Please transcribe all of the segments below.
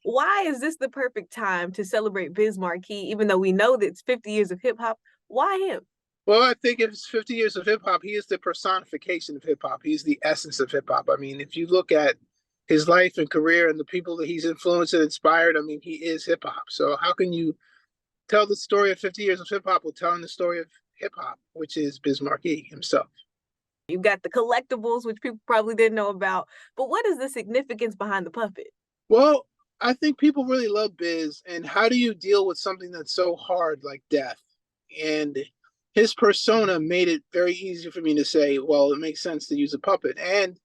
Why is this the perfect time to celebrate Biz Markie, even though we know that it's 50 years of hip hop? Why him? Well, I think if it's 50 years of hip hop, he is the personification of hip hop. He's the essence of hip hop. I mean, if you look at his life and career and the people that he's influenced and inspired, I mean, he is hip hop. So how can you tell the story of 50 years of hip hop while telling the story of hip hop, which is Biz Markie himself? You've got the collectibles, which people probably didn't know about. But what is the significance behind the puppet? Well, I think people really love Biz, and how do you deal with something that's so hard like death? And his persona made it very easy for me to say, well, it makes sense to use a puppet. And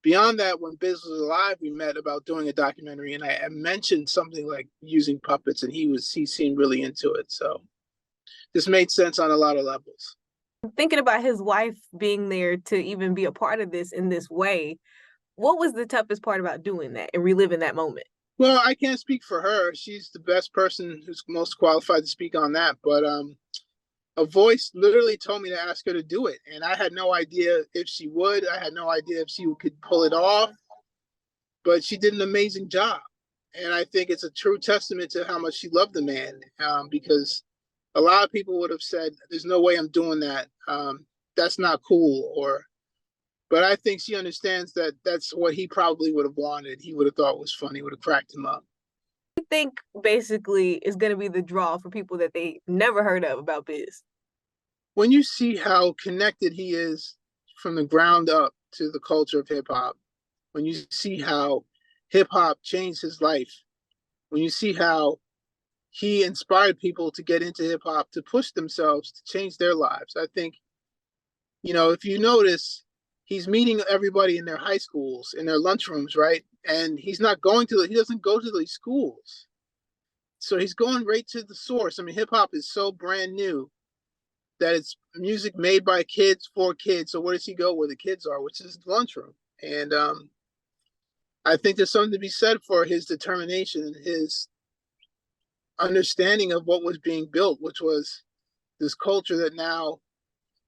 beyond that, when Biz was alive, we met about doing a documentary, and I mentioned something like using puppets, and he seemed really into it. So this made sense on a lot of levels. Thinking about his wife being there to even be a part of this in this way, what was the toughest part about doing that and reliving that moment? Well, I can't speak for her. She's the best person who's most qualified to speak on that. But a voice literally told me to ask her to do it, and I had no idea if she would. I had no idea if she could pull it off, but she did an amazing job. And I think it's a true testament to how much she loved the man, because a lot of people would have said, "There's no way I'm doing that. That's not cool," or. But I think she understands that that's what he probably would have wanted. He would have thought was funny, would have cracked him up. I think basically is going to be the draw for people that they never heard of about Biz. When you see how connected he is from the ground up to the culture of hip hop, when you see how hip hop changed his life, when you see how he inspired people to get into hip hop, to push themselves, to change their lives, I think, if you notice, he's meeting everybody in their high schools, in their lunchrooms, right? And he doesn't go to these schools. So he's going right to the source. I mean, hip hop is so brand new that it's music made by kids for kids. So where does he go where the kids are, which is the lunchroom? And I think there's something to be said for his determination, his understanding of what was being built, which was this culture that now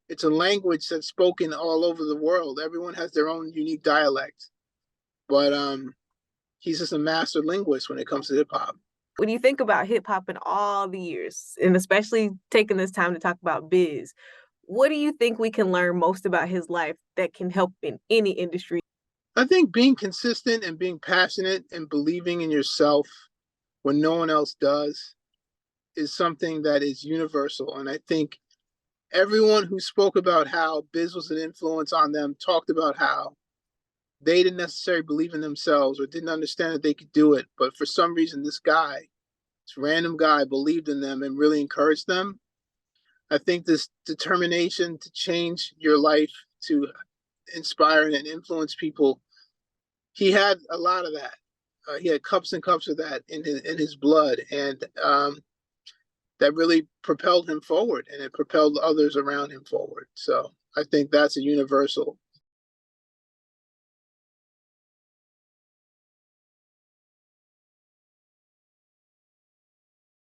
it's a language that's spoken all over the world. Everyone has their own unique dialect, but he's just a master linguist when it comes to hip hop. When you think about hip hop in all the years, and especially taking this time to talk about Biz, what do you think we can learn most about his life that can help in any industry? I think being consistent and being passionate and believing in yourself when no one else does is something that is universal. And I think everyone who spoke about how Biz was an influence on them talked about how they didn't necessarily believe in themselves or didn't understand that they could do it. But for some reason, this random guy, believed in them and really encouraged them. I think this determination to change your life, to inspire and influence people, he had a lot of that. He had cups and cups of that in his blood. And that really propelled him forward, and it propelled others around him forward. So I think that's a universal